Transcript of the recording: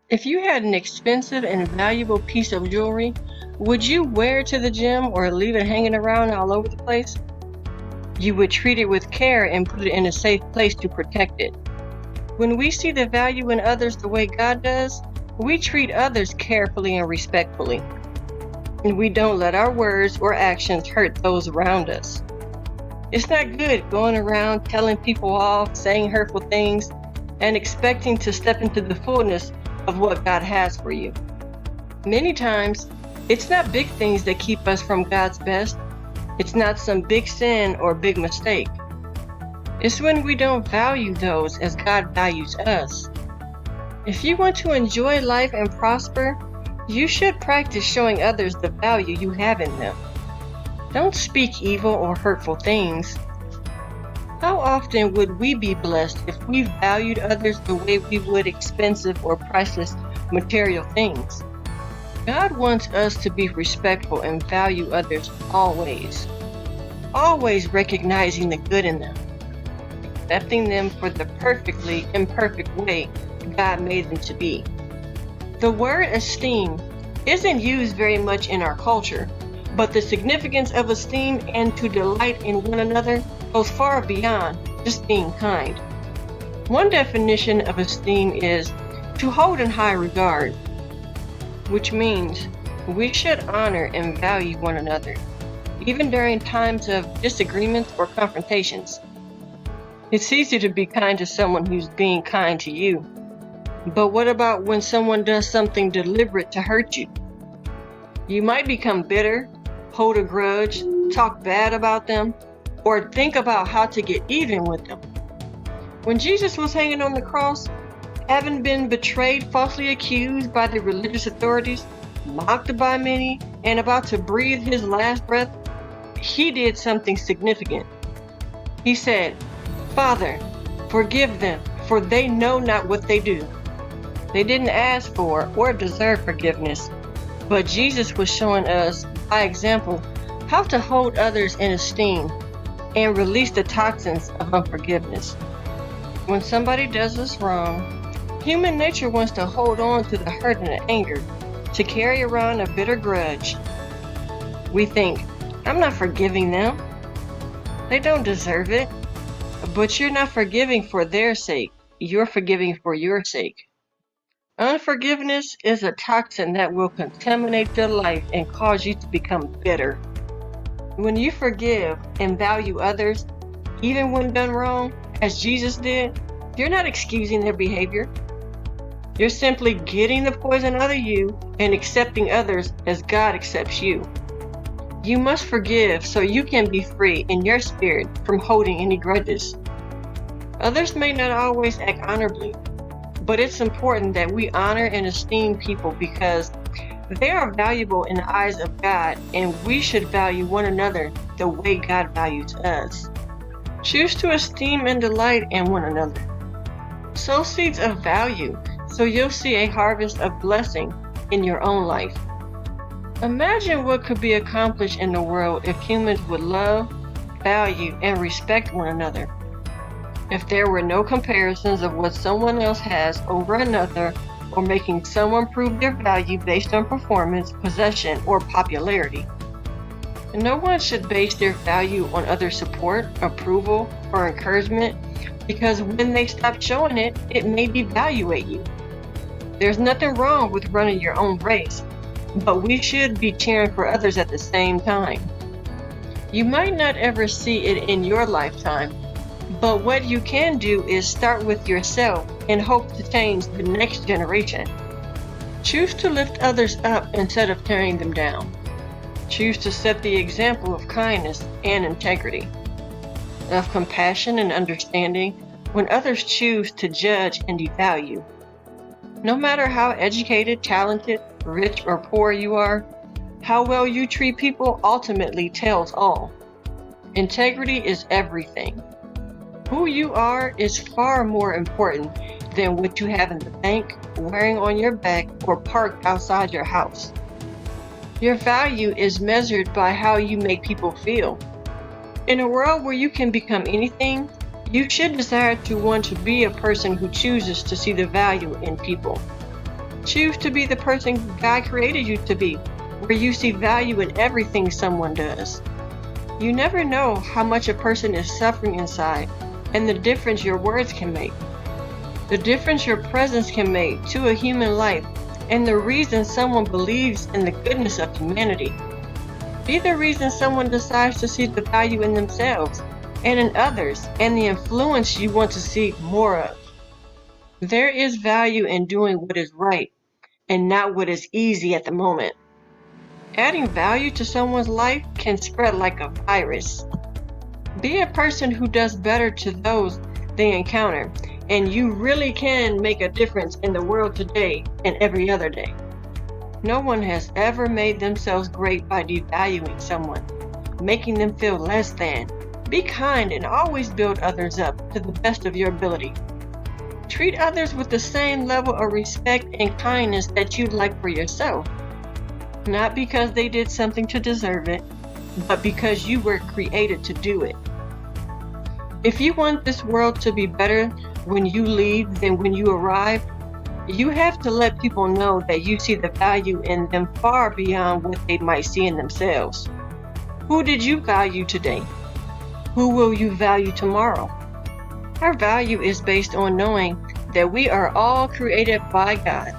If you had an expensive and valuable piece of jewelry, would you wear it to the gym or leave it hanging around all over the place? You would treat it with care and put it in a safe place to protect it. When we see the value in others the way God does, we treat others carefully and respectfully. And we don't let our words or actions hurt those around us. It's not good going around telling people off, saying hurtful things, and expecting to step into the fullness of what God has for you. Many times, it's not big things that keep us from God's best. It's not some big sin or big mistake. It's when we don't value those as God values us. If you want to enjoy life and prosper, you should practice showing others the value you have in them. Don't speak evil or hurtful things. How often would we be blessed if we valued others the way we would expensive or priceless material things? God wants us to be respectful and value others always. Always recognizing the good in them, accepting them for the perfectly imperfect way God made them to be. The word esteem isn't used very much in our culture, but the significance of esteem and to delight in one another goes far beyond just being kind. One definition of esteem is to hold in high regard, which means we should honor and value one another, even during times of disagreements or confrontations. It's easy to be kind to someone who's being kind to you, but what about when someone does something deliberate to hurt you? You might become bitter, hold a grudge, talk bad about them, or think about how to get even with them. When Jesus was hanging on the cross, having been betrayed, falsely accused by the religious authorities, mocked by many, and about to breathe his last breath, he did something significant. He said, "Father, forgive them, for they know not what they do." They didn't ask for or deserve forgiveness, but Jesus was showing us, by example, how to hold others in esteem and release the toxins of unforgiveness. When somebody does us wrong, human nature wants to hold on to the hurt and the anger, to carry around a bitter grudge. We think, "I'm not forgiving them. They don't deserve it." But you're not forgiving for their sake. You're forgiving for your sake. Unforgiveness is a toxin that will contaminate your life and cause you to become bitter. When you forgive and value others, even when done wrong, as Jesus did, you're not excusing their behavior. You're simply getting the poison out of you and accepting others as God accepts you. You must forgive so you can be free in your spirit from holding any grudges. Others may not always act honorably, but it's important that we honor and esteem people because they are valuable in the eyes of God, and we should value one another the way God values us. Choose to esteem and delight in one another. Sow seeds of value so you'll see a harvest of blessing in your own life. Imagine what could be accomplished in the world if humans would love, value, and respect one another. If there were no comparisons of what someone else has over another, or making someone prove their value based on performance, possession, or popularity. No one should base their value on other support, approval, or encouragement, because when they stop showing it, it may devaluate you. There's nothing wrong with running your own race, but we should be cheering for others at the same time. You might not ever see it in your lifetime, but what you can do is start with yourself and hope to change the next generation. Choose to lift others up instead of tearing them down. Choose to set the example of kindness and integrity, of compassion and understanding when others choose to judge and devalue. No matter how educated, talented, rich, or poor you are, how well you treat people ultimately tells all. Integrity is everything. Who you are is far more important than what you have in the bank, wearing on your back, or parked outside your house. Your value is measured by how you make people feel. In a world where you can become anything, you should desire to want to be a person who chooses to see the value in people. Choose to be the person God created you to be, where you see value in everything someone does. You never know how much a person is suffering inside and the difference your words can make. The difference your presence can make to a human life and the reason someone believes in the goodness of humanity. Be the reason someone decides to see the value in themselves and in others and the influence you want to see more of. There is value in doing what is right and not what is easy at the moment. Adding value to someone's life can spread like a virus. Be a person who does better to those they encounter, and you really can make a difference in the world today and every other day. No one has ever made themselves great by devaluing someone, making them feel less than. Be kind and always build others up to the best of your ability. Treat others with the same level of respect and kindness that you'd like for yourself. Not because they did something to deserve it, but because you were created to do it. If you want this world to be better when you leave than when you arrive, you have to let people know that you see the value in them far beyond what they might see in themselves. Who did you value today? Who will you value tomorrow? Our value is based on knowing that we are all created by God